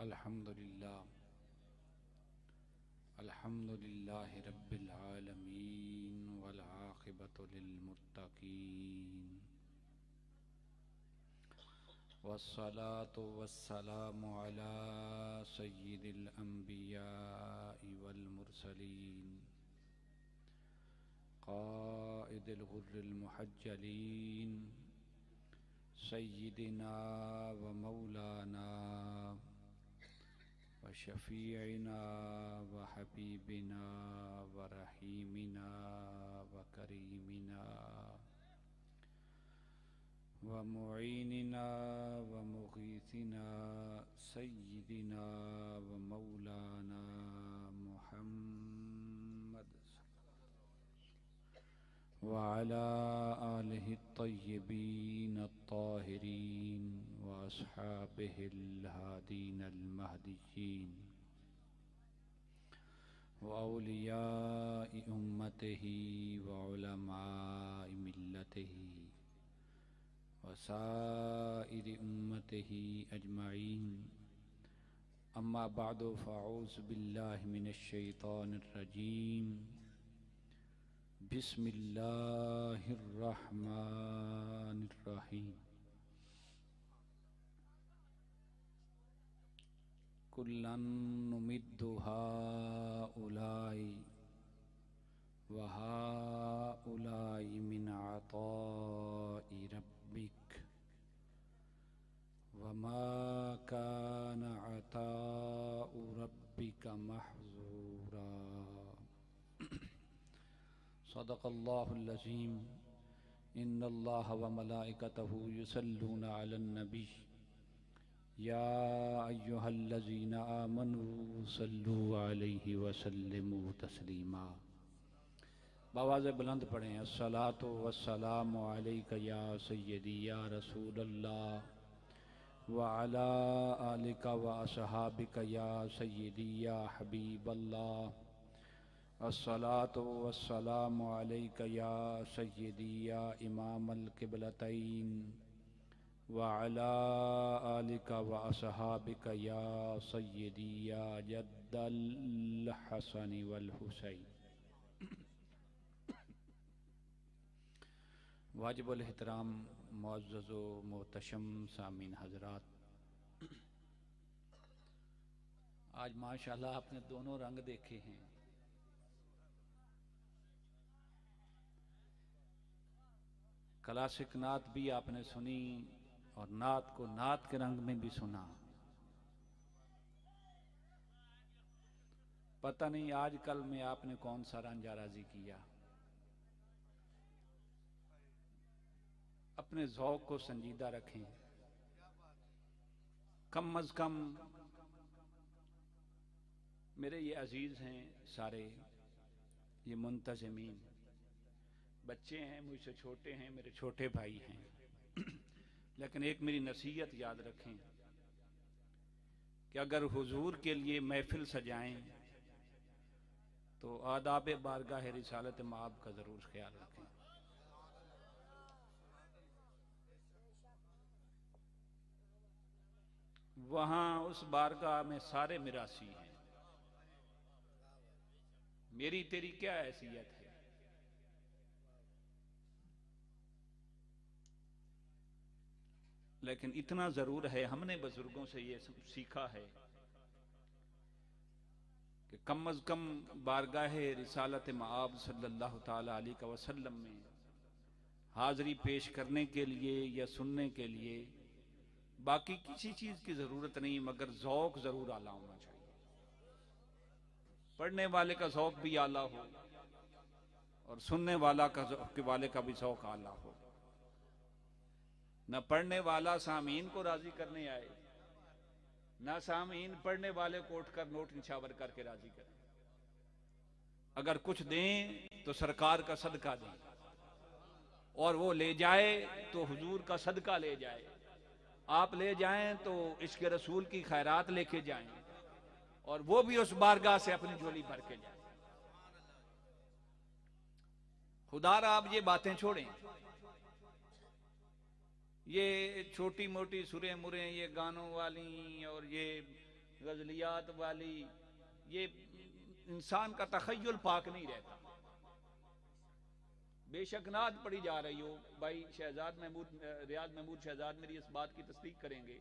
अल्हम्दुलिल्लाहि रब्बिल आलमीन वल आक़िबतु लिल मुत्तक़ीन वस्सलातु वस्सलामु अला सय्यिदिल अंबियाइ वल मुरसलीन क़ाइदिल गुर्रिल मुहज्जलीन सय्यिदिना व मौलाना व शफ़ीइना व हबीबिना व रहीमिना व करीमिना व मुईनिना व मुगीथिना सय्यिदिना व मौलाना मुहम्मद व अला आलिहि त्तय्यिबीन अत्ताहिरीन व अस्हाबिहिल हादीनल महदिय्यीन व औलियाइ उम्मतिही व उलमाइ मिल्लतिही व साइरि उम्मतिही अजमईन। अम्मा बअदु फ़अऊज़ु बिल्लाहि मिनश शैतानिर रजीम। बिस्मिल्लाहिर रहमानिर रहीम। कुल्लन नुमिद्दु हाउलाई व हाउलाई मिन अताइ रब्बिक व मा कान अताउ रब्बिका महज़ूरा। सदक़ल्लाहुल अज़ीम। इन्नल्लाहा व मलाइकतहु युसल्लूना अलन नबी या अय्युहल्लज़ीना आमनू सल्लू अलैहि व सल्लिमू तस्लीमा। बावाज़ बुलंद पढ़ें। अस्सलातु वस्सलामु अलैका या सय्यदी या रसूलल्लाह व अला आलिका व अस्हाबिका या सय्यदी या हबीबल्लाह। अस्सलातु वस्सलामु अलैका या सय्यदी या इमामल क़िबलतैन व अला आलिका व अस्हाबिका या सय्यदी या जद्दल हसन वल हुसैन। वाजिबुल एहतराम मुअज़्ज़ज़ व मोहतशम सामीन हज़रात, आज माशाअल्लाह आपने दोनों रंग देखे हैं। क्लासिक नात भी आपने सुनी और नात को नात के रंग में भी सुना। पता नहीं आजकल में आपने कौन सा रंजाराजी किया। अपने ज़ौक़ को संजीदा रखें। कम अज़ कम मेरे ये अजीज़ हैं सारे, ये मुंतज़िमीन बच्चे हैं, मुझसे छोटे हैं, मेरे छोटे भाई हैं। लेकिन एक मेरी नसीहत याद रखें कि अगर हुजूर के लिए महफिल सजाएं तो आदाब बारगाह रिसालत माब का ज़रूर ख्याल रखें। वहां उस बारगाह में सारे मिरासी हैं। मेरी तेरी क्या हैसियत है। लेकिन इतना जरूर है, हमने बुजुर्गों से ये सीखा है कि कम अज कम बारगाह रिसालत माब सल्लल्लाहु ताला अलैहि वसल्लम में हाजिरी पेश करने के लिए या सुनने के लिए बाकी किसी चीज की जरूरत नहीं, मगर ज़ौक़ जरूर आला होना चाहिए। पढ़ने वाले का ज़ौक़ भी आला हो और सुनने वाले का भी ज़ौक़ आला हो। न पढ़ने वाला सामीन को राजी करने आए, न सामीन पढ़ने वाले को उठकर नोट निछावर करके राजी करें। अगर कुछ दें तो सरकार का सदका दें, और वो ले जाए तो हुजूर का सदका ले जाए। आप ले जाएं तो इश्क़ रसूल की खैरात लेके जाएं, और वो भी उस बारगाह से अपनी झोली भर के जाए। खुदारा आप ये बातें छोड़ें, ये छोटी मोटी सुरे मुरे, ये गानों वाली और ये गजलियात वाली, ये इंसान का तखय्युल पाक नहीं रहता। बेशक नात पढ़ी जा रही हो, भाई शहजाद महमूद, रियाज महमूद शहजाद मेरी इस बात की तस्दीक करेंगे,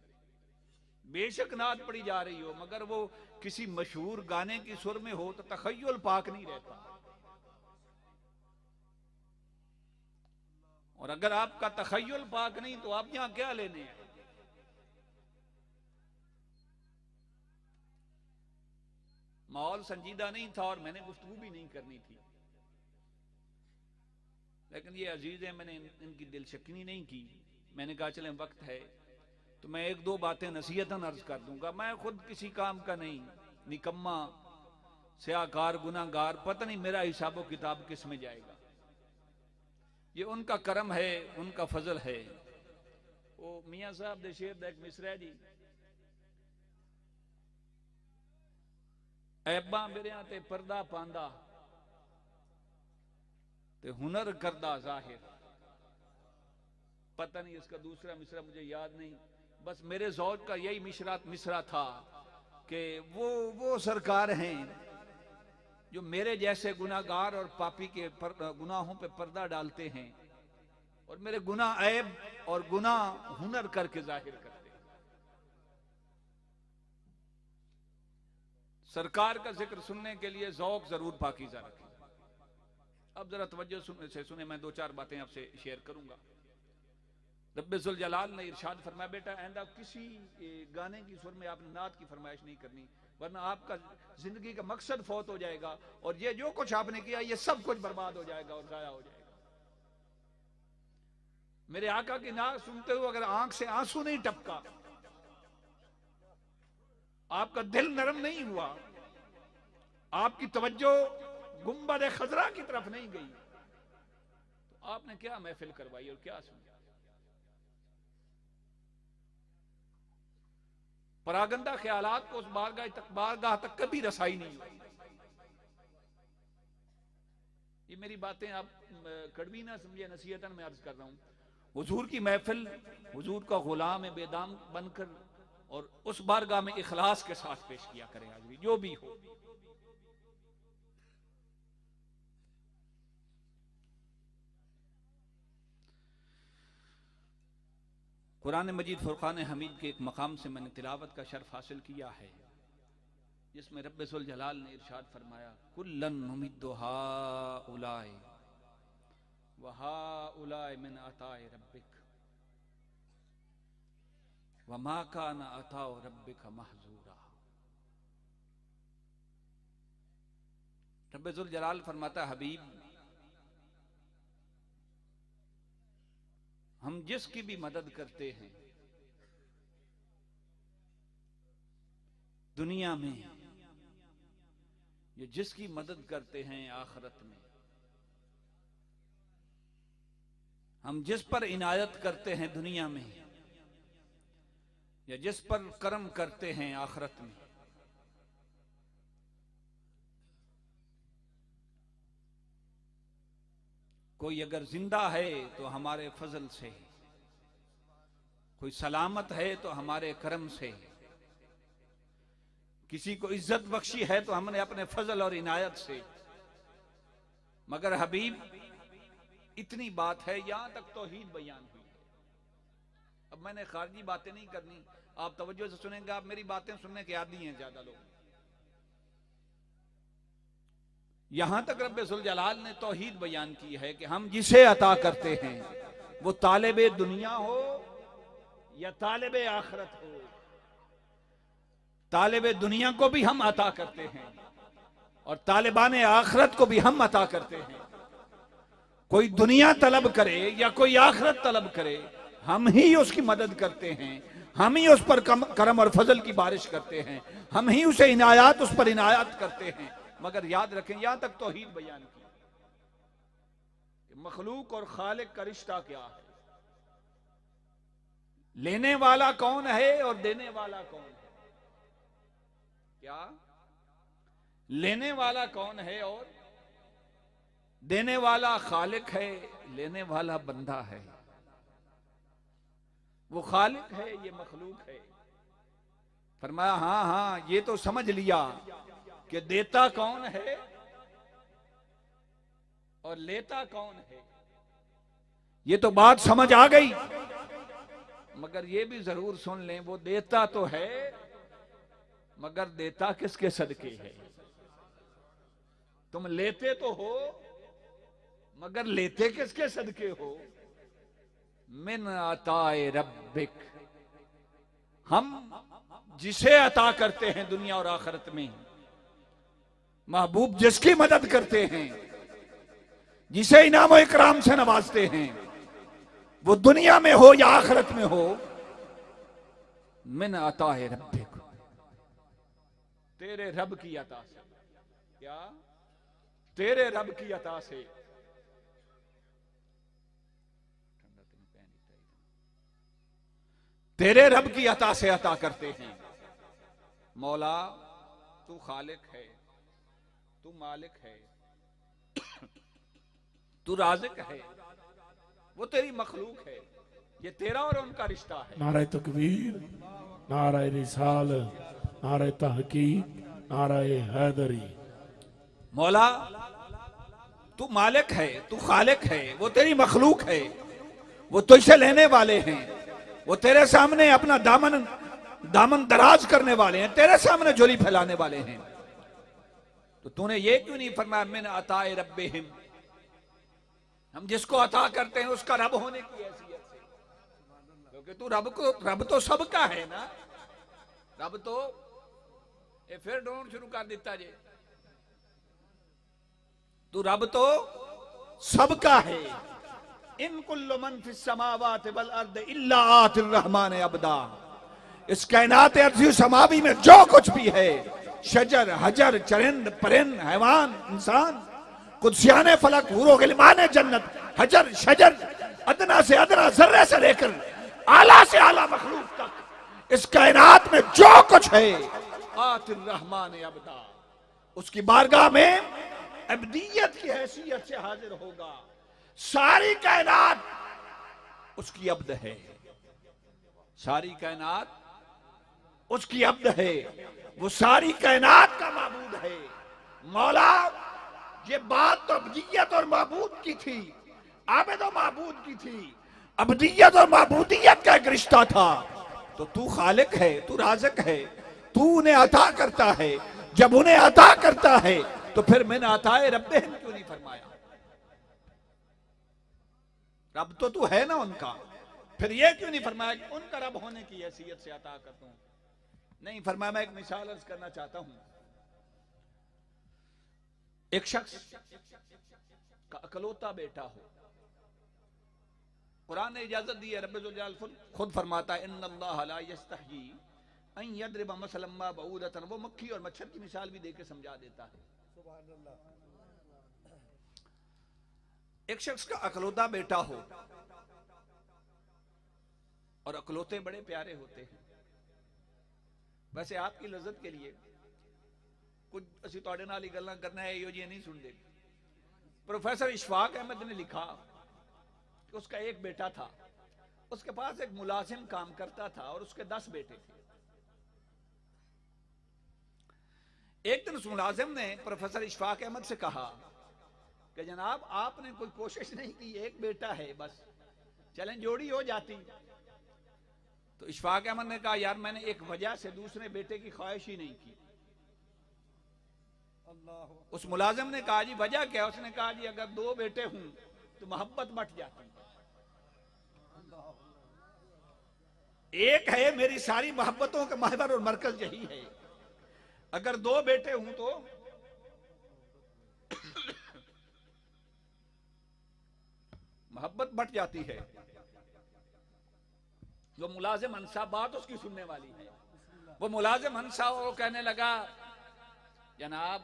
बेशक नात पढ़ी जा रही हो, मगर वो किसी मशहूर गाने की सुर में हो तो तखय्युल पाक नहीं रहता। और अगर आपका तखय्युल पाक नहीं तो आप यहां क्या लेने हैं? माहौल संजीदा नहीं था और मैंने गुफ्तगू भी नहीं करनी थी, लेकिन ये अजीज है, मैंने इनकी दिल शक्नी नहीं की। मैंने कहा चलें वक्त है तो मैं एक दो बातें नसीहतन अर्ज कर दूंगा। मैं खुद किसी काम का नहीं, निकम्मा, स्याकार, गुनाहगार, पता नहीं मेरा हिसाब किताब किस में जाएगा। ये उनका करम है, उनका फजल है। वो मियाँ साहब दे शेर दा एक मिसरा जी, ऐबा मेरे ते पर्दा पांदा ते हुनर करदा जाहिर। पता नहीं इसका दूसरा मिसरा मुझे याद नहीं, बस मेरे ज़ौज का यही मिसरा था कि वो सरकार हैं जो मेरे जैसे गुनाहगार और पापी के गुनाहों पे पर्दा डालते हैं और मेरे गुनाह ऐब और गुनाह हुनर करके जाहिर करते हैं। सरकार का जिक्र सुनने के लिए ज़ौक़ जरूर पाकीज़ा रखें। अब जरा तवज्जो से सुने, मैं दो चार बातें आपसे शेयर करूंगा। रब्बे ज़ुल जलाल ने इरशाद फरमाया, बेटा आइंदा किसी गाने की सुर में आपने नात की फरमाइश नहीं करनी, वरना आपका जिंदगी का मकसद फौत हो जाएगा और ये जो कुछ आपने किया ये सब कुछ बर्बाद हो जाएगा और जाया हो जाएगा। मेरे आका की नात सुनते हुए अगर आंख से आंसू नहीं टपका, आपका दिल नरम नहीं हुआ, आपकी तवज्जो गुंबद खजरा की तरफ नहीं गई, तो आपने क्या महफिल करवाई और क्या सुना? परागंदा ख्यालात को उस बारगाह तक कभी रसाई नहीं हुई। ये मेरी बातें आप कड़वी ना समझे, नसीहतन में अर्ज कर रहा हूं। हुजूर की महफिल, हुजूर का गुलाम बेदाम बनकर और उस बारगाह में इखलास के साथ पेश किया करें, आज भी जो भी हो। कुरान मजीद फुरकान हमीद के एक मकाम से मैंने तिलावत का शर्फ हासिल किया है, जिसमें रब्बे ज़ुल जलाल ने इरशाद फरमाया, कुल्लन नुमिद्दु हाउलाए व हाउलाए मिन अताए रब्बिक व मा काना अताउ रब्बिक महजूरा। रब्बे ज़ुल जलाल फरमाता, हबीब हम जिसकी भी मदद करते हैं दुनिया में, ये जिसकी मदद करते हैं आखिरत में, हम जिस पर इनायत करते हैं दुनिया में या जिस पर करम करते हैं आखिरत में, कोई अगर जिंदा है तो हमारे फजल से, कोई सलामत है तो हमारे करम से, किसी को इज्जत बख्शी है तो हमने अपने फजल और इनायत से। मगर हबीब इतनी बात है, यहां तक तौहीद बयान हुई है। अब मैंने खारजी बातें नहीं करनी, आप तवज्जो से सुनेंगे, आप मेरी बातें सुनने के आदी हैं ज्यादा लोग। यहां तक रब्बे ज़ुल जलाल ने तौहीद बयान की है कि हम जिसे अता करते हैं वो तालिबे दुनिया हो या तालिबे आखिरत हो, तालिबे दुनिया को भी हम अता करते हैं और तालिबान आखिरत को भी हम अता करते हैं। कोई दुनिया तलब करे या कोई आखिरत तलब करे, हम ही उसकी मदद करते हैं, हम ही उस पर करम और फजल की बारिश करते हैं, हम ही उसे इनायात उस पर इनायात करते हैं। मगर याद रखें, यहां तक तौहीद बयान की कि मखलूक और खालिक का रिश्ता क्या है, लेने वाला कौन है और देने वाला कौन है। क्या लेने वाला कौन है और देने वाला खालिक है, लेने वाला बंदा है। वो खालिक है, ये मखलूक है। फरमाया हाँ हाँ ये तो समझ लिया कि देता कौन है और लेता कौन है, ये तो बात समझ आ गई, मगर ये भी जरूर सुन लें, वो देता तो है मगर देता किसके सदके है। तुम लेते तो हो मगर लेते किसके सदके हो। मिन अताए रब्बिक, हम जिसे अता करते हैं दुनिया और आखिरत में, महबूब जिसकी मदद करते हैं, जिसे इनाम इकराम से नवाजते हैं, वो दुनिया में हो या आखिरत में हो, मिन अताए रब्बिक, तेरे रब की अता से। क्या? तेरे रब की अता से। तेरे रब की अता से अता करते हैं। मौला तू खालिक है, तू मालिक है, तू राज़िक है, वो तेरी मखलूक है, ये तेरा और उनका रिश्ता है। नारे तकबीर, नारे रिसाल, नारे तहकीक, नारे हैदरी। मौला तू मालिक है, तू खालिक है, वो तेरी मखलूक है, वो तुझसे लेने वाले हैं, वो तेरे सामने अपना दामन दराज करने वाले हैं, तेरे सामने झोली फैलाने वाले हैं। तो तूने ये क्यों नहीं फरमाया मिन अताए रब्बिहिम, हम जिसको अता करते हैं उसका रब होने की हैसियत से, क्योंकि तू रब तो सबका है ना। रब तो ये फिर ढूंढ शुरू कर देता जे, तू रब तो सबका है। इन कुल्लु मन फिस समावाति वल अर्द इल्ला आतिर रहमान अब्दा, इस कायनात अर्ज़ी समावी में जो कुछ भी है, शजर हजर चरिंद परिंद हैवान इंसान, कुदसियाने फलक हुरो गिलमाने जन्नत, हजर शजर अदना से अदना जर्रे से लेकर आला से आला मखलूक तक, इस कायनात में जो कुछ है आतिर रहमान अब्दा, उसकी बारगाह में अब्दियत की हैसियत से हाजिर होगा। सारी कायनात उसकी अब्द है, सारी कायनात उसकी अब्द है, वो सारी कायनात का माबूद है। मौला ये बात तो अब्दियत और माबूद की थी, आबिद और माबूद की थी, अब्दियत और माबूदियत का एक रिश्ता था। तो तू खालिक है, तू राज़िक है, तू उन्हें अता करता है। जब उन्हें अता करता है तो फिर मैंने अताए रब्बिहिम क्यों नहीं फरमाया। रब तो तू है ना उनका, फिर यह क्यों नहीं फरमाया कि उनका रब होने की हैसियत से अता करता हूं। नहीं फरमाया। मैं एक मिसाल अर्ज करना चाहता हूं। एक शख्स का अकलौता बेटा हो, कुरान ने इजाजत दी है, रब्बुल जलाल खुद फरमाता है इन्नल्लाह ला यस्तही अन यद्रिब मसलन मा बऊदतन, वो मक्खी और मच्छर की मिसाल भी देके समझा देता है। एक शख्स का अकलौता बेटा हो, और अकलौते बड़े प्यारे होते हैं। वैसे आपकी लज्जत के लिए कुछ असी तुहाडे नाल ही गल्लां करना है, यो जी नहीं सुन दे। प्रोफेसर इशफाक अहमद ने लिखा कि उसका एक बेटा था, उसके पास एक मुलाजिम काम करता था और उसके 10 बेटे थे। एक दिन उस मुलाजिम ने प्रोफेसर इशफाक अहमद से कहा कि जनाब आपने कोई कोशिश नहीं की, एक बेटा है बस, चलें जोड़ी हो जाती। तो इशफाक अहमद ने कहा यार मैंने एक वजह से दूसरे बेटे की ख्वाहिश ही नहीं की। उस मुलाजिम ने कहा जी वजह क्या? उसने कहा जी अगर 2 बेटे हूं तो मोहब्बत बट जाती, एक है मेरी सारी मोहब्बतों का महवर और मरकज यही है, अगर 2 बेटे हूं तो मोहब्बत बट जाती है। वो मुलाजिम हंसा, बात उसकी सुनने वाली है। वो मुलाजिम हंसा और कहने लगा जनाब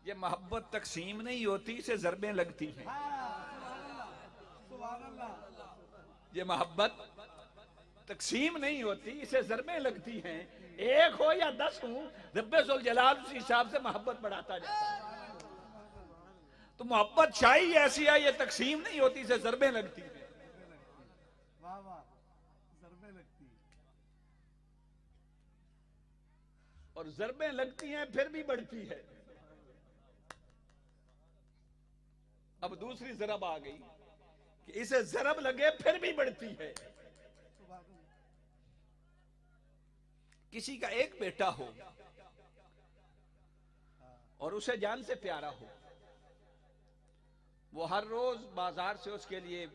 ये मोहब्बत तकसीम नहीं होती, इसे ज़रबें लगती हैं। ये मोहब्बत तकसीम नहीं होती, इसे ज़रबें लगती हैं। एक हो या 10 हो, रब्बे जुल जलाल उस हिसाब से मोहब्बत बढ़ाता जाता है। तो मोहब्बत चाहिए ऐसी है, ये तकसीम नहीं होती, इसे ज़रबें लगती हैं। और ज़रबें लगती हैं फिर भी बढ़ती है। अब दूसरी ज़रब आ गई कि इसे ज़रब लगे फिर भी बढ़ती है। किसी का एक बेटा हो और उसे जान से प्यारा हो, वो हर रोज बाजार से उसके लिए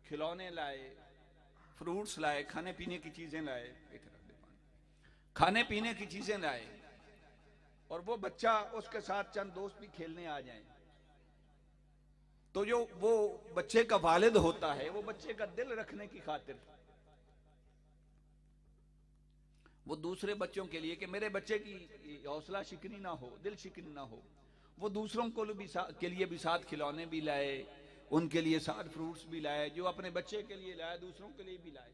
खिलौने लाए, फ्रूट्स लाए, खाने पीने की चीजें लाए, खाने पीने की चीजें लाए, और वो बच्चा उसके साथ चंद दोस्त भी खेलने आ जाएं, तो जो वो बच्चे का वालिद होता है, वो बच्चे का दिल रखने की खातिर वो दूसरे बच्चों के लिए कि मेरे बच्चे की हौसला शिकनी ना हो, दिल शिकनी ना हो, वो दूसरों को भी के लिए भी साथ खिलौने भी लाए, उनके लिए साथ फ्रूट्स भी लाए, जो अपने बच्चे के लिए लाए दूसरों के लिए भी लाए।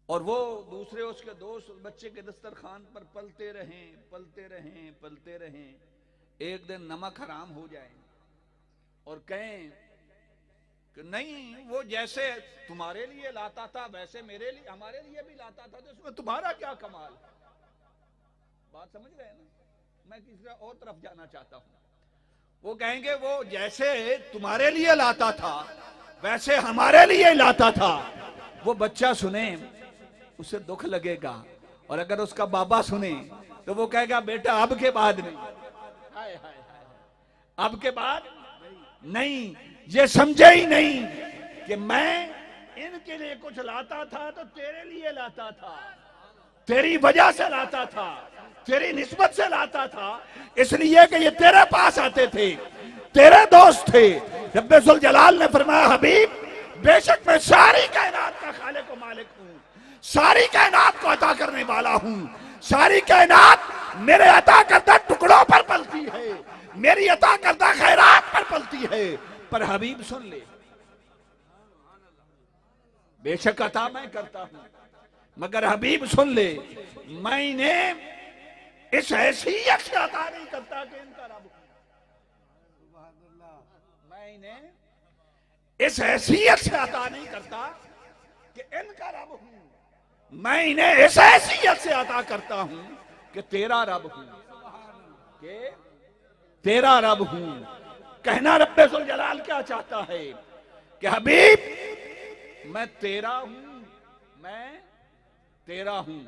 और वो दूसरे उसके दोस्त बच्चे के दस्तरखान पर पलते रहें पलते रहें पलते रहें, एक दिन नमक हराम हो जाए और कहें कि नहीं, वो जैसे तुम्हारे लिए लाता था वैसे मेरे लिए हमारे लिए भी लाता था, तो इसमें तुम्हारा क्या कमाल। बात समझ रहे हैं ना? मैं किसी और तरफ जाना चाहता हूं। वो कहेंगे वो जैसे तुम्हारे लिए लाता था वैसे हमारे लिए लाता था। वो बच्चा सुने उसे दुख लगेगा, और अगर उसका बाबा सुने तो वो कहेगा बेटा अब के बाद नहीं, हाय हाय हाय, अब के बाद नहीं। ये समझे ही नहीं कि मैं इनके लिए कुछ लाता था तो तेरे लिए लाता था, तेरी वजह से लाता था, तेरी निस्बत से लाता था, इसलिए कि ये तेरे पास आते थे, तेरे दोस्त थे। रब्बे जुल जलाल ने फरमाया हबीब बेशक मैं सारी कायनात का खालिक व मालिक हूं, सारी कायनात को अता करने वाला हूं, सारी कायनात मेरे अता करदा टुकड़ों पर पलती है, मेरी अता करदा खैरात पर पलती है। पर हबीब सुन ले, बेशक अता मैं करता हूं, मगर हबीब सुन ले, मैं इन्हें इस हैसियत से अता नहीं करता कि इनका रब हूं, मैं इन्हें इस हैसियत से अता नहीं करता कि इनका रब हूं, मैं इन्हें इस हैसियत से अता करता हूं कि तेरा रब हूं, कि तेरा रब हूं। कहना रब्बे जुल जलाल क्या चाहता है कि हबीब मैं तेरा हूं, मैं तेरा हूं,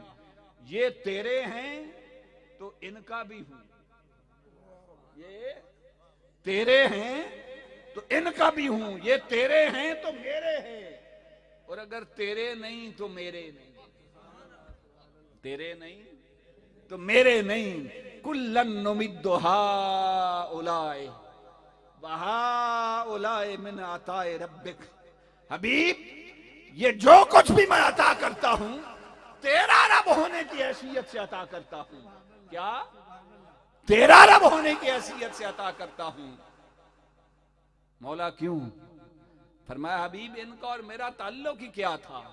ये तेरे हैं तो इनका भी हूं, ये तेरे हैं तो इनका भी हूं, ये तेरे हैं तो मेरे हैं, और अगर तेरे नहीं तो मेरे नहीं, तेरे नहीं तो मेरे नहीं। कुल्लन नुमिद्दु हाउलाए वहाउलाए मिन अताए रब्बिक। हबीब ये जो कुछ भी मैं अता करता हूं तेरा रब होने की हैसियत से अता करता हूं। क्या? तेरा रब होने की हैसियत से अता करता हूं। मौला क्यों? फरमाया हबीब इनका और मेरा ताल्लुक ही क्या था,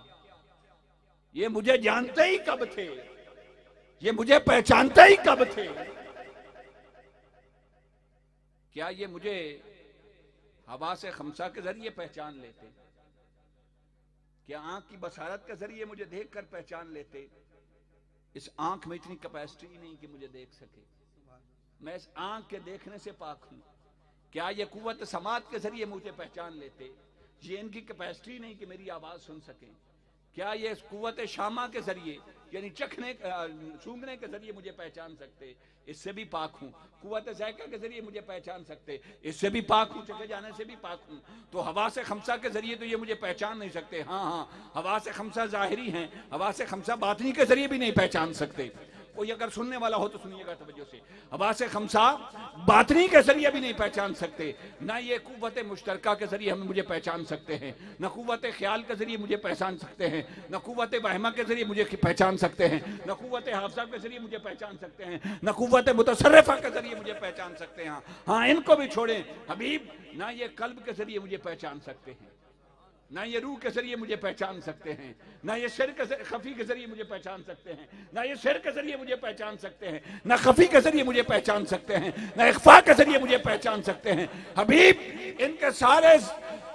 ये मुझे जानते ही कब थे, ये मुझे पहचानते ही कब थे। क्या ये मुझे हवा से खमसा के जरिए पहचान लेते? क्या आंख की बसारत के जरिए मुझे देखकर पहचान लेते? इस आंख में इतनी कैपेसिटी नहीं कि मुझे देख सके, मैं इस आंख के देखने से पाक हूं। क्या ये कुव्वत समात के जरिए मुझे पहचान लेते? ये इनकी कैपेसिटी नहीं कि मेरी आवाज सुन सके। क्या ये कुव्वत शामा के जरिए यानी चखने सूंघने के जरिए मुझे पहचान सकते? इससे भी पाक हूं। कुव्वत ज़ायक़ा के जरिए मुझे पहचान सकते, इससे भी पाक हूं। चखे जाने से भी पाक हूं। तो हवा से खमसा के जरिए तो ये मुझे पहचान नहीं सकते। हाँ हाँ, हवा से खमसा जाहिरी हैं, हवा से खमसा बातनी के जरिए भी नहीं पहचान सकते। कोई अगर सुनने वाला हो तो सुनिएगा तवज्जो से। हवा से खमसा बातनी के जरिए भी नहीं पहचान सकते। ना ये कुव्वत मुश्तरका के जरिए हम मुझे पहचान सकते हैं, न कुव्वत ख्याल के जरिए मुझे पहचान सकते हैं, न कुव्वत वहमा के जरिए मुझे पहचान सकते हैं, न कुव्वत हाफसा के जरिए मुझे पहचान सकते हैं, न कुव्वत मुतसर्रिफा के जरिए मुझे पहचान सकते हैं। हाँ, इनको भी छोड़ें हबीब, ना ये कल्ब के जरिए मुझे पहचान सकते हैं, ना ये रूह के जरिए मुझे पहचान सकते हैं, ना ये सिर के खफी के जरिए मुझे पहचान सकते हैं, ना ये सिर के जरिए मुझे पहचान सकते हैं, ना खफी के जरिए मुझे पहचान सकते हैं, ना इख्फा के जरिए मुझे पहचान सकते हैं। हबीब इनके सारे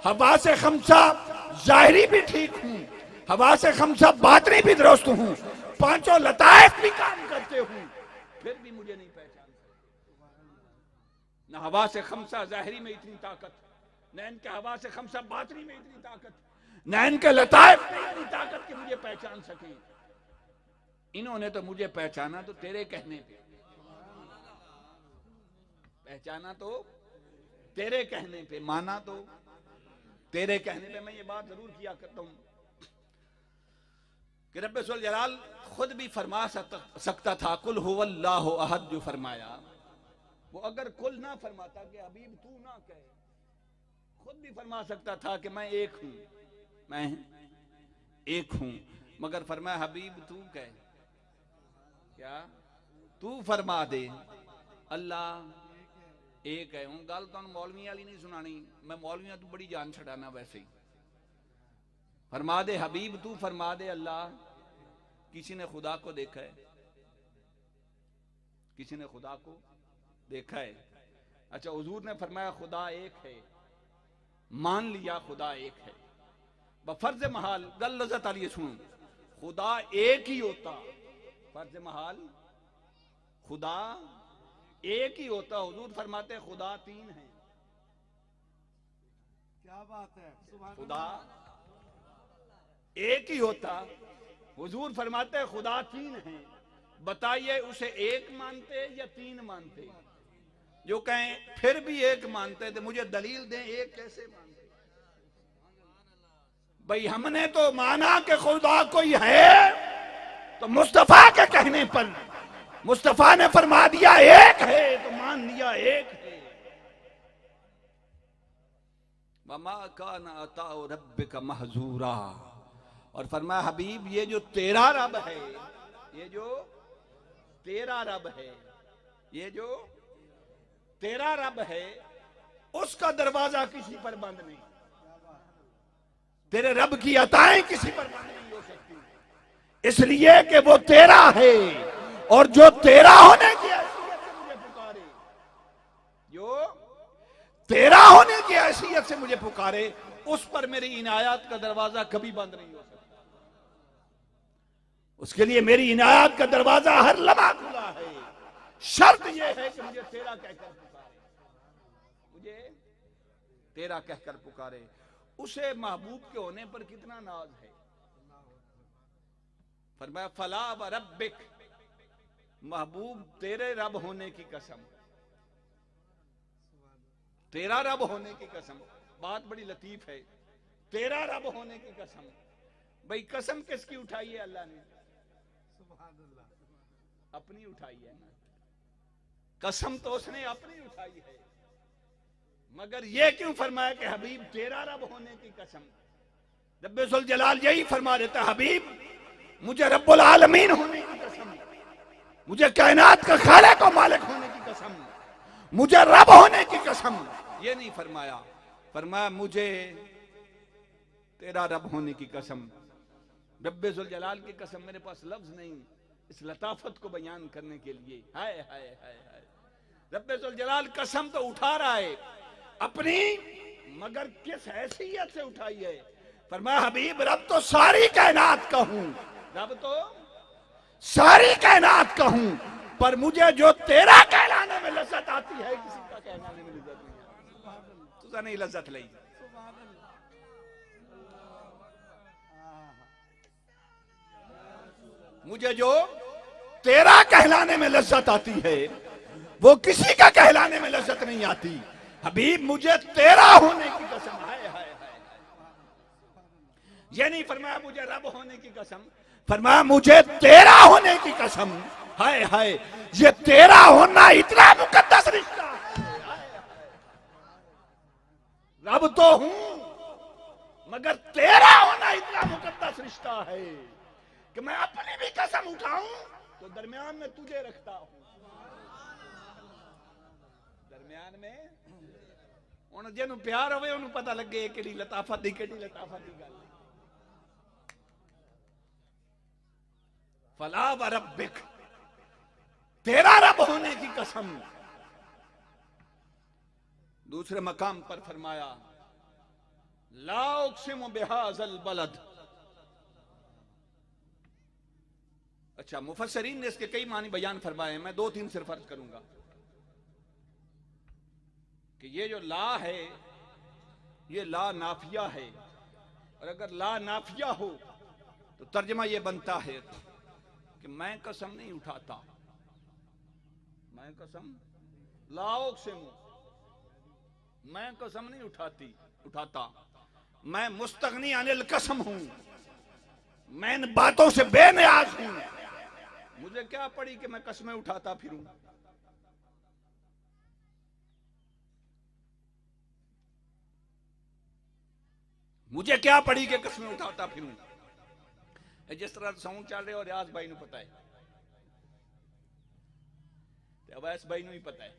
हवा से खमसा जाहिरी भी ठीक हूं, हवा से खमसा बातनी भी दुरुस्त हूं, पांचों लताइफ भी काम करते हूं, फिर भी मुझे नहीं पहचान सकते। न हवा से खमसा ज़ाहिरी में इतनी ताकत, न इनके हवा से खमसा बातनी में इतनी ताकत, न इनके लताइफ में इतनी ताकत कि मुझे पहचान सके। इन्होंने तो मुझे पहचाना तो तेरे कहने पे, पहचाना तो तेरे कहने पे, माना तो तेरे कहने पे। मैं ये बात जरूर किया करता हूं कि रब्बे सुल जलाल खुद भी फरमा सकता था कुल हुवल्लाहु अहद, जो फरमाया वो अगर कुल ना फरमाता कि हबीब तू ना कहे, खुद भी फरमा सकता था कि मैं एक हूं, मैं एक हूं, मगर फरमाया हबीब तू कहे, क्या तू फरमा दे अल्लाह एक है। हूं गल तुम मौलवी वाली नहीं सुनानी, मैं मौलवियां तू बड़ी जान छड़ाना वैसे ही। फरमा दे हबीब तू फरमा दे अल्लाह, किसी ने खुदा को देखा है? किसी ने खुदा को देखा है? अच्छा, हुजूर ने फरमाया खुदा एक है, मान लिया खुदा एक है, बफर्ज महाल गल लज़त आलिए सुन, खुदा एक ही होता, फर्ज महाल खुदा एक ही होता। हुजूर फरमाते हैं खुदा तीन है। क्या बात है, खुदा एक ही होता, हुजूर फरमाते हैं खुदा तीन है। बताइए उसे एक मानते या तीन मानते? जो कहें फिर भी एक मानते थे, मुझे दलील दें एक कैसे मानते? भाई हमने तो माना कि खुदा कोई है, तो मुस्तफा के कहने पर मुस्तफा ने फरमा दिया एक है, तो मान लिया एक है। वमा काना अताउ रब्बिका महजूरा, और फरमाया हबीब ये जो तेरा रब है, ये जो तेरा रब है, ये जो तेरा रब है, उसका दरवाजा किसी पर बंद नहीं। तेरे रब की अताएं किसी पर बंद नहीं हो सकती, इसलिए कि वो तेरा है। और जो तेरा होने की हैसियत से मुझे पुकारे, जो तेरा होने की हैसियत से मुझे पुकारे, उस पर मेरी इनायत का दरवाजा कभी बंद नहीं हो सकता। उसके लिए मेरी इनायत का दरवाजा हर लम्हा खुला है। शर्त यह है कि मुझे तेरा कहकर पुकारे, मुझे तेरा कहकर पुकारे। उसे महबूब के होने पर कितना नाज है। फरमाया फला व रब्बिक, महबूब तेरे रब होने की कसम, तेरा रब होने की कसम। बात बड़ी लतीफ है, तेरा रब होने की कसम। भाई कसम किसकी उठाई है? अल्लाह ने अपनी उठाई है ना, कसम तो उसने अपनी उठाई है। मगर यह क्यों फरमाया कि हबीब तेरा रब होने की कसम? रब्बे सुल जलाल यही फरमा देता, हबीब मुझे रब्बुल आलमीन होने की कसम, मुझे कायनात का खालिक और मालिक होने की कसम, मुझे रब होने की कसम। ये नहीं फरमाया, फरमाया मुझे तेरा रब होने की कसम। रब्बे जुल जलाल की कसम, मेरे पास लफ्ज नहीं इस लताफत को बयान करने के लिए। हाय हाय हाय हाय, रब्बे जुल जलाल कसम तो उठा रहा है अपनी, मगर किस हैसियत से उठाई है? फरमाया हबीब रब तो सारी कायनात का हूं, रब तो सारी कायनात का हूं, पर मुझे जो तेरा कहलाने में लज्जत आती है, किसी का कहलाने में लज्जत नहीं आती। तुझा नहीं लज्जत लई। मुझे जो तेरा कहलाने में लज्जत आती है, वो किसी का कहलाने में लज्जत नहीं आती। हबीब मुझे तेरा होने की कसम, हाय हाय हाय। ये नहीं फरमाया मुझे रब होने की कसम, फरमाया मुझे तेरा होने की कसम। हाय हाय, ये तेरा होना इतना मुकद्दस रिश्ता है। रब तो हूं, मगर तेरा होना इतना मुकद्दस रिश्ता है कि मैं अपनी भी कसम उठाऊं तो दरमियान में तुझे रखता हूं। दरमियान में उन जिन्हों प्यार होवे उन्होंने पता लगे केड़ी लताफत दी गल। फला व रब्बिक, तेरा रब होने की कसम। दूसरे मकाम पर फरमाया ला उक़सिमु बिहाज़ल बलद, अच्छा, मुफस्सरीन ने इसके कई मानी बयान फरमाए हैं, मैं 2-3 सिर्फ अर्ज करूंगा कि ये जो ला है ये ला नाफिया है, और अगर ला नाफिया हो तो तर्जमा ये बनता है कि मैं कसम नहीं उठाता, मैं कसम लाओ से मुंह, मैं कसम नहीं उठाता, मैं मुस्तगनी अनिल कसम हूं, मैं इन बातों से बेनियाज हूं, मुझे क्या पड़ी कि मैं कसमें उठाता फिरूं। मुझे क्या पड़ी कि कसमें उठाता फिरूं। जिस तरह साउंड चल रहे और रियाज भाई ने पता है, अवैस भाई नहीं पता है।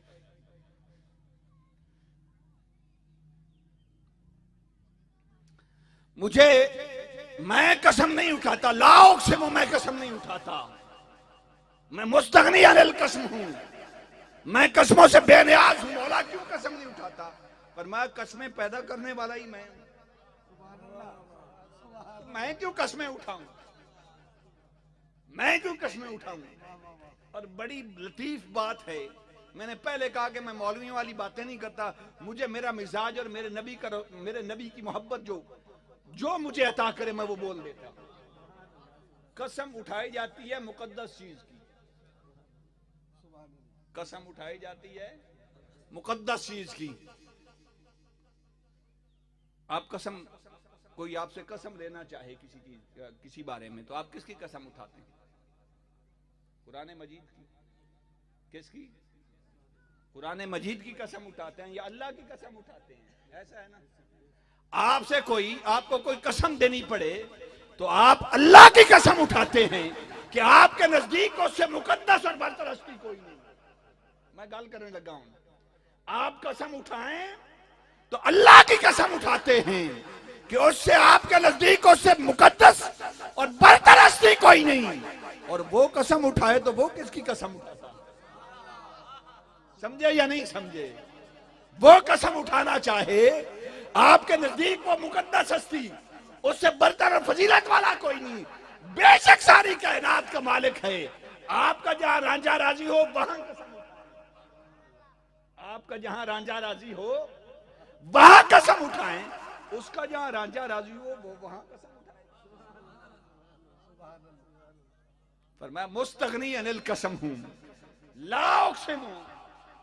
मुझे, मैं कसम नहीं उठाता, लाओ से मैं कसम नहीं उठाता, मैं मुस्तगनी अनिल कसम हूं, मैं कसमों से बेनियाज हूं। मौला क्यों कसम नहीं उठाता? पर मैं कसमें पैदा करने वाला ही मैं क्यों कसमें उठाऊं, मैं क्यों कसमें उठाऊं। और बड़ी लतीफ बात है, मैंने पहले कहा कि मैं मौलवियों वाली बातें नहीं करता, मुझे मेरा मिजाज और मेरे नबी की मोहब्बत जो मुझे अता करे मैं वो बोल देता। कसम उठाई जाती है मुकद्दस चीज की, कसम उठाई जाती है मुकद्दस चीज की। आप कसम, कोई आपसे कसम लेना चाहे किसी चीज किसी बारे में, तो आप किसकी कसम उठाते हैं? कुरान मजीद की। किसकी? कुरान मजीद की कसम उठाते हैं या अल्लाह की कसम उठाते हैं? ऐसा है ना, आपको कोई कसम देनी पड़े तो आप अल्लाह की कसम उठाते हैं कि आपके नजदीक उससे मुकद्दस और बरतरस्ती कोई नहीं। मैं गल करने लगा हूं, आप कसम उठाएं तो अल्लाह की कसम उठाते हैं कि उससे आपके नजदीक उससे मुकद्दस और बरतरस्ती कोई नहीं। और वो कसम उठाए तो वो किसकी कसम उठाता? समझे या नहीं समझे? वो कसम उठाना चाहे, आपके नजदीक वो मुकद्दस हस्ती, उससे बरतर और फजीलत वाला कोई नहीं, बेशक सारी कायनात का मालिक है। आपका जहां रांझा राजी हो वहां कसम उठाए, आपका जहां रांझा राजी हो वहां कसम उठाएं, उसका जहां रांझा राजी हो वो वहां कसम उठाए। पर मैं मुस्तगनी अनिल कसम हूं, लाओ से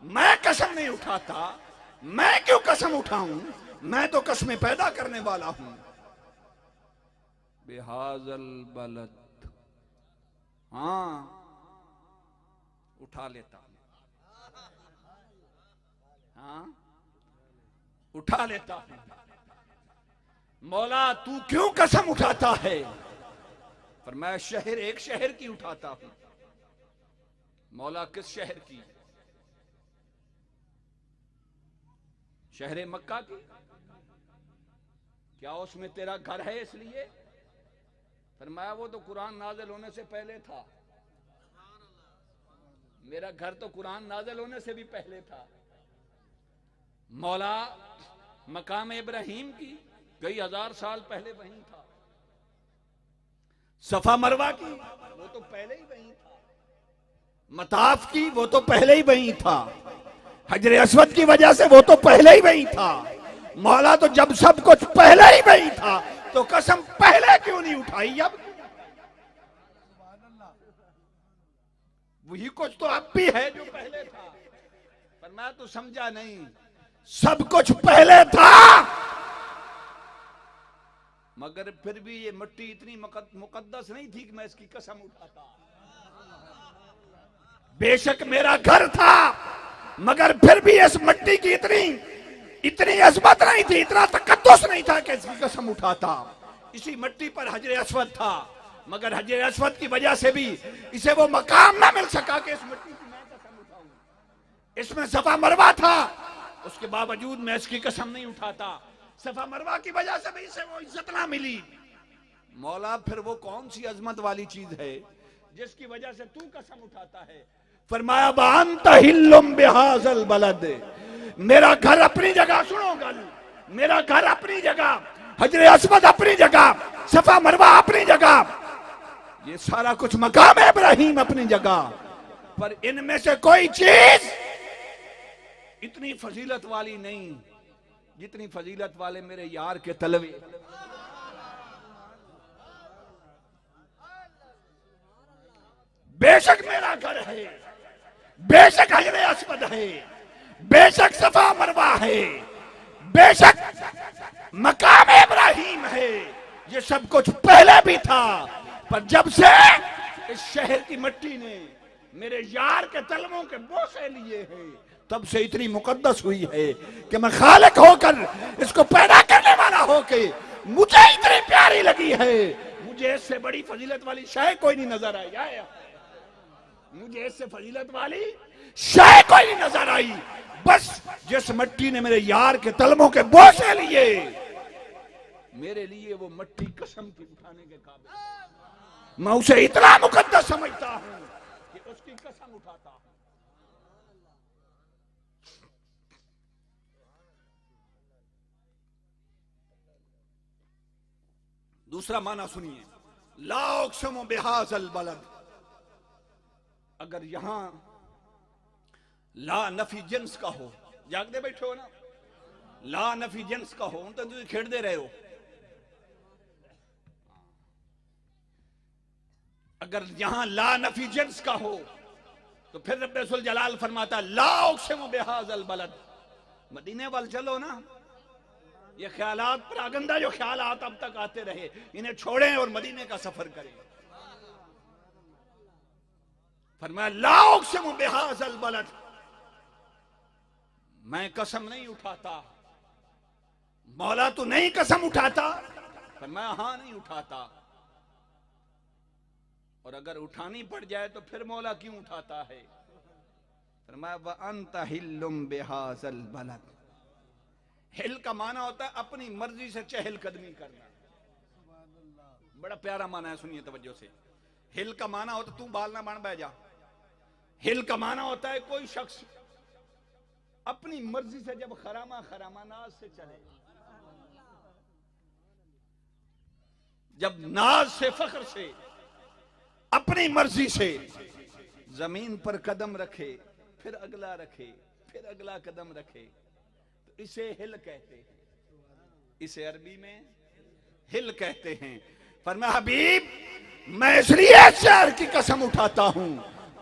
मैं कसम नहीं उठाता। मैं क्यों कसम उठाऊं? मैं तो कसमें पैदा करने वाला हूं। बेहाजल बलद, हाँ उठा लेता हूं, हाँ उठा लेता हूं। मौला तू क्यों कसम उठाता है? पर मैं एक शहर की उठाता हूं। मौला किस शहर की? शहर मक्का की। क्या उसमें तेरा घर है इसलिए? फरमाया वो तो कुरान नाज़िल होने से पहले था। मेरा घर तो कुरान नाज़िल होने से भी पहले था। मौला मकाम इब्राहिम की कई हजार साल पहले वहीं था। सफा मरवा की वो तो पहले ही वहीं था। मताफ की वो तो पहले ही वहीं था। हजरे अस्वद की वजह से वो तो पहले ही वहीं था। मौला तो जब सब कुछ पहले ही वहीं था तो कसम पहले क्यों नहीं उठाई? अब वही कुछ तो अब भी है जो पहले था। पर मैं तो समझा नहीं, सब कुछ पहले था मगर फिर भी ये मिट्टी इतनी मुकद्दस नहीं थी कि मैं इसकी कसम उठाता। बेशक मेरा घर था मगर फिर भी इस मिट्टी की इतनी अजमत नहीं थी, इतना तकद्दुस नहीं था कि इसकी कसम उठाता। इसी मिट्टी पर हजरे अस्वद था मगर हजरे अस्वद की वजह से भी इसे वो मकाम ना मिल सका कि इस मिट्टी की मैं कसम उठाऊं। इसमें सफा मरवा था, उसके बावजूद मैं इसकी कसम नहीं उठाता। सफा मरवा की वजह से भी इसे वो इज्जत ना मिली। मौला फिर वो कौन सी अजमत वाली चीज है जिसकी वजह से तू कसम उठाता है? फरमाया बांता हिल्लुम बिहाज़ल बलद, मेरा घर अपनी जगह, सुनो गल, मेरा घर अपनी जगह, हजरे अस्वद अपनी जगह, सफा मरवा अपनी जगह, ये सारा कुछ मकाम इब्राहिम अपनी जगह, पर इनमें से कोई चीज इतनी फजीलत वाली नहीं जितनी फजीलत वाले मेरे यार के तलवे। बेशक मेरा घर है, बेशक हजरे अस्वद है, बेशक सफा मरवा है, बेशक मकाम इब्राहिम है, ये सब कुछ पहले भी था, पर जब से इस शहर की मिट्टी ने मेरे यार के तलवों के बोसे लिए हैं, तब से इतनी मुकद्दस हुई है कि मैं खालिक होकर इसको पैदा करने वाला होके मुझे इतनी प्यारी लगी है। मुझे इससे बड़ी फजीलत वाली शय कोई नहीं नजर आई। मुझे इससे फजीलत वाली शय कोई नहीं नजर आई। बस जिस मिट्टी ने मेरे यार के तलवों के बोसे लिए, मेरे लिए वो मिट्टी कसम की उठाने के काबिल, मैं उसे इतना मुकद्दस समझता हूं कि उसकी कसम उठाता हूं। दूसरा माना सुनिए, ला उक़सिमु बिहाज़ल बलद। अगर यहां ला नफी जिन्स का हो, जागते बैठे हो ना, ला नफी जिन्स का हो तो तुम खेड़ते रहे हो। अगर यहां ला नफी जिन्स का हो तो फिर रब्बुल जलाल फरमाता ला उक़सिमु बिहाज़ल बलद। मदीने वाल चलो ना, ये ख्यालात परागंदा जो ख्यालात अब तक आते रहे, इन्हें छोड़ें और मदीने का सफर करें। फरमाया ला उक़सिमु बिहाज़ल बलद, मैं कसम नहीं उठाता। मौला तू नहीं कसम उठाता? फरमाया हां नहीं उठाता। और अगर उठानी पड़ जाए तो फिर मौला क्यों उठाता है? फरमाया व अंत हिल्लुम बिहाज़ल बलद। हिल का माना होता है अपनी मर्जी से चहल कदमी करना। बड़ा प्यारा माना है, सुनिए तवज्जो से। हिल का माना होता तू बाल ना बन बह जा। हिल का माना होता है कोई शख्स अपनी मर्जी से जब खरामा खरामा नाज से चले, जब नाज से फख्र से अपनी मर्जी से जमीन पर कदम रखे, फिर अगला रखे, फिर अगला कदम रखे, तो इसे हिल कहते हैं। इसे अरबी में हिल कहते हैं। फरमाया हबीब मैं इसलिए शहर की कसम उठाता हूं,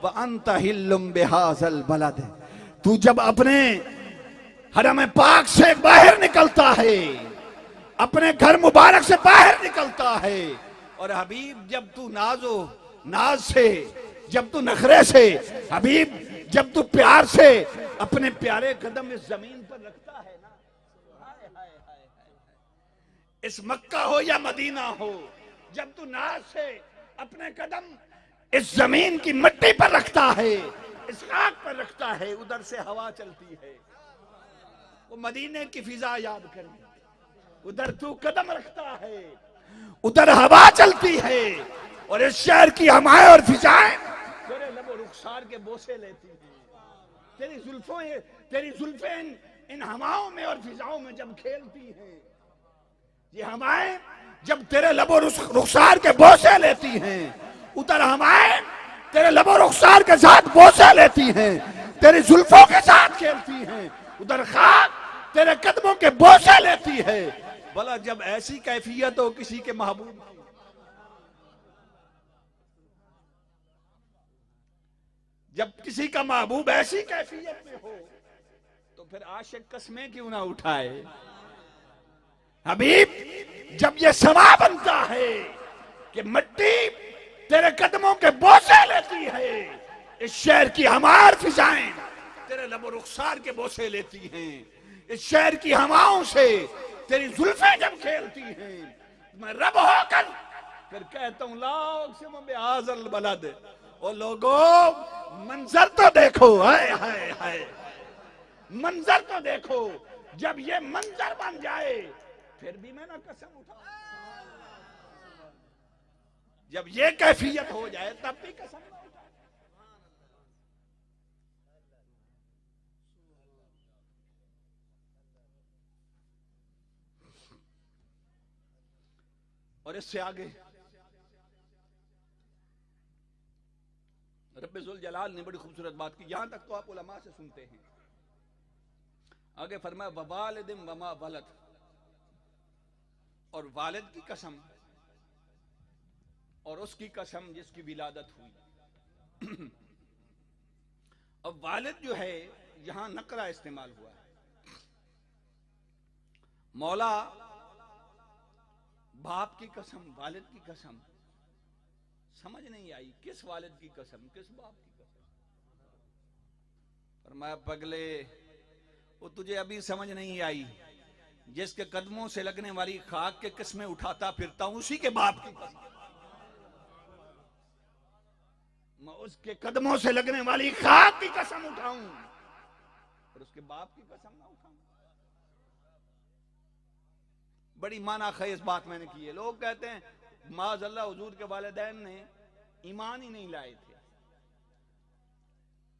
व अंत हिल्लुम बिहाज़ल बलद। तू जब अपने हरम पाक से बाहर निकलता है, अपने घर मुबारक से बाहर निकलता है, और हबीब जब तू नाज से, जब तू नखरे से, हबीब जब तू प्यार से अपने प्यारे कदम इस जमीन पर रखता है ना, हाय हाय हाय हाय, इस मक्का हो या मदीना हो, जब तू नाज से अपने कदम इस जमीन की मिट्टी पर रखता है, इस खाक पर रखता है, उधर से हवा चलती है, वो मदीने की फिजा याद कर, उधर तू कदम रखता है, उधर हवा चलती है, और इस शहर की हवाएं और फिजाएं तेरे लबो रुखसार के बोसे लेती हैं। तेरी जुल्फें इन हवाओं में और फिजाओं में जब खेलती हैं, ये हवाएं जब तेरे लबो रुखसार के बोसे लेती हैं, उधर हवाएं तेरे लबो रुखसार के साथ बोसे लेती हैं, तेरी जुल्फों के साथ खेलती हैं, उधर खाक तेरे कदमों के बोसे लेती है। भला जब ऐसी कैफियत हो किसी के महबूब की, जब किसी का महबूब ऐसी कैफियत में हो, तो फिर आशिक कस्में क्यों ना उठाए? हबीब जब ये समा बनता है कि मिट्टी तेरे कदमों के बोसे लेती है, इस शहर की हमार फिजाएं तेरे लबो रुखसार के बोसे लेती हैं, इस शहर की हवाओं से तेरी जुल्फें जब खेलती हैं, मैं रब होकर फिर कहता हूं ला उक़सिमु बिहाज़ल बलद। ओ लोगों मंजर तो देखो, हाय हाय हाय, मंजर तो देखो। जब ये मंजर बन जाए फिर भी मैं ना कसम उठा, जब ये कैफियत हो जाए तब भी कसम ना उठा। और इससे आगे रब्बे जुल जलाल ने बड़ी खूबसूरत बात की, यहां तक तो आप उलमा से सुनते हैं। आगे फरमाया ववालिदिम वमा वलद, और वालिद की कसम और उसकी कसम जिसकी विलादत हुई। अब वालिद जो है यहां नकरा इस्तेमाल हुआ है। मौला बाप की कसम, वालिद की कसम, समझ नहीं आई किस वालिद की कसम, किस बाप की कसम। फरमाया पगले, वो तुझे अभी समझ नहीं आई, जिसके कदमों से लगने वाली खाक के किस्में उठाता फिरता हूं उसी के बाप की कसम। मैं उसके कदमों से लगने वाली खाक की कसम उठाऊं और उसके बाप की कसम ना उठाऊं। बड़ी माना खेज बात मैंने की है। लोग कहते हैं माज़अल्लाह हुजूर के वालिदैन ने ईमान ही नहीं लाए थे।